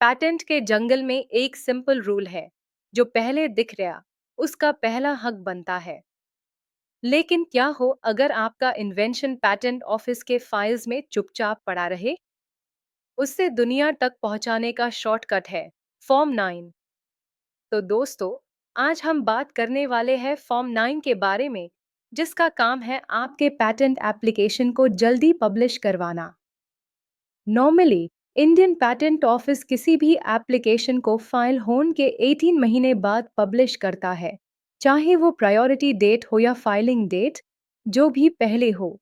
Patent के जंगल में एक सिंपल रूल है। जो पहले दिख रहा उसका पहला हक बनता है। लेकिन क्या हो अगर आपका इन्वेंशन पैटेंट ऑफिस के फाइल्स में चुपचाप पड़ा रहे? उससे दुनिया तक पहुंचाने का शॉर्टकट है फॉर्म 9। तो दोस्तों, आज हम बात करने वाले हैं फॉर्म 9 के बारे में, जिसका काम है आपके पैटेंट एप्लीकेशन को जल्दी पब्लिश करवाना। नॉर्मली इंडियन पैटेंट ऑफिस किसी भी एप्लीकेशन को फाइल होने के 18 महीने बाद पब्लिश करता है, चाहे वो प्रायोरिटी डेट हो या फाइलिंग डेट, जो भी पहले हो।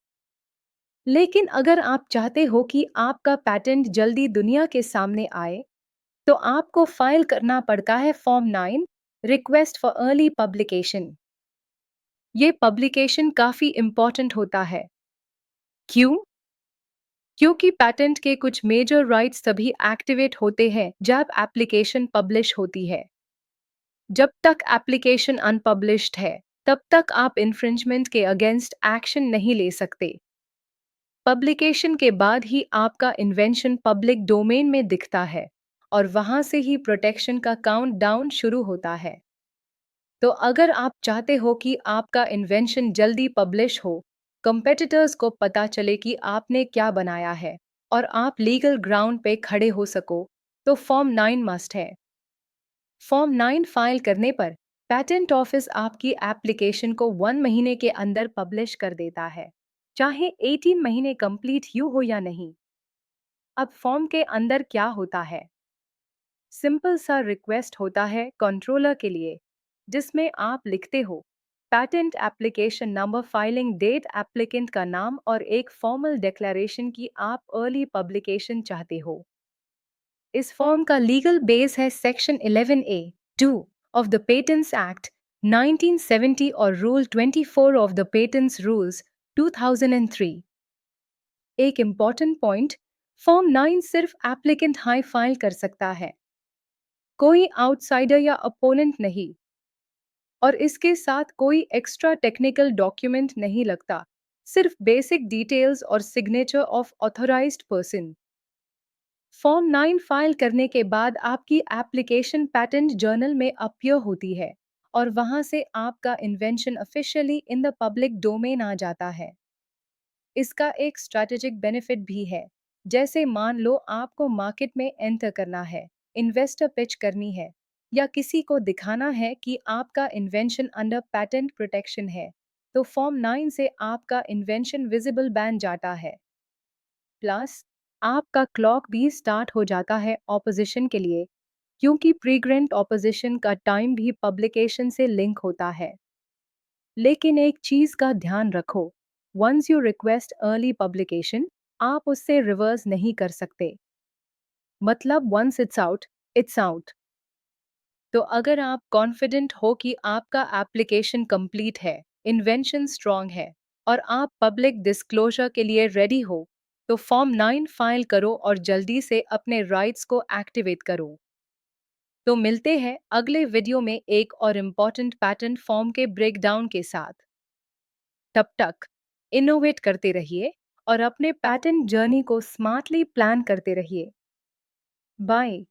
लेकिन अगर आप चाहते हो कि आपका पैटेंट जल्दी दुनिया के सामने आए, तो आपको फाइल करना पड़ता है form 9, request for early publication. ये पब्लिकेशन काफी इंपॉर्टेंट होता है। क्यों? क्योंकि पैटेंट के कुछ मेजर राइट्स तभी एक्टिवेट होते हैं जब एप्लीकेशन पब्लिश होती है। जब तक एप्लीकेशन अनपब्लिश्ड है, तब तक आप इन्फ्रिंजमेंट के अगेंस्ट एक्शन नहीं ले सकते। पब्लिकेशन के बाद ही आपका इन्वेंशन पब्लिक डोमेन में दिखता है, और वहां से ही प्रोटेक्शन का काउंटडाउन शुरू होता है। तो अगर आप चाहते हो कि आपका इन्वेंशन जल्दी पब्लिश हो, कंपेटिटर्स को पता चले कि आपने क्या बनाया है, और आप लीगल ग्राउंड पे खड़े हो सको, तो फॉर्म 9 मस्ट है। फॉर्म 9 फाइल करने पर पैटेंट ऑफिस आपकी एप्लीकेशन को 1 महीने के अंदर पब्लिश कर देता है, चाहे 18 महीने कंप्लीट हो या नहीं। अब फॉर्म के अंदर क्या होता है? सिंपल सा रिक्वेस्ट होता है कंट्रोलर के लिए, जिसमें आप लिखते हो patent application number, filing date, applicant का नाम और एक फॉर्मल डिक्लेरेशन कि आप अर्ली पब्लिकेशन चाहते हो। इस फॉर्म का लीगल बेस है section 11A(2) of the patents act 1970 और rule 24 of the patents rules 2003। एक इम्पॉर्टेंट पॉइंट, फॉर्म 9 सिर्फ एप्लीकेंट हाई फाइल कर सकता है, कोई आउटसाइडर या अपोनेंट नहीं। और इसके साथ कोई एक्स्ट्रा टेक्निकल डॉक्यूमेंट नहीं लगता, सिर्फ बेसिक डिटेल्स और signature of authorised person. Form 9 file करने के बाद आपकी एप्लीकेशन पैटेंट जर्नल में अपीयर होती है, और वहां से आपका invention officially in the public domain आ जाता है। इसका एक स्ट्रैटेजिक बेनिफिट भी है। जैसे मान लो आपको मार्केट में एंटर करना है, इन्वेस्टर पिच करनी है, या किसी को दिखाना है कि आपका इन्वेंशन अंडर पैटेंट प्रोटेक्शन है, तो फॉर्म 9 से आपका इन्वेंशन विजिबल बन जाता है। प्लस आपका क्लॉक भी स्टार्ट हो जाता है ऑपोजिशन के लिए, क्योंकि प्रीग्रेंट ऑपोजिशन का टाइम भी पब्लिकेशन से लिंक होता है। लेकिन एक चीज का ध्यान रखो, once you request early publication, आप उससे रिवर्स नहीं कर सकते। मतलब once it's out, it's out. तो अगर आप कॉन्फिडेंट हो कि आपका एप्लीकेशन कंप्लीट है, इन्वेंशन स्ट्रांग है, और आप पब्लिक डिस्क्लोजर के लिए रेडी हो, तो फॉर्म 9 फाइल करो और जल्दी से अपने राइट्स को एक्टिवेट करो। तो मिलते हैं अगले वीडियो में एक और इम्पॉर्टेंट पैटेंट फॉर्म के ब्रेकडाउन के साथ। तब तक इनोवेट करते रहिए और अपने पैटेंट जर्नी को स्मार्टली प्लान करते रहिए। बाय।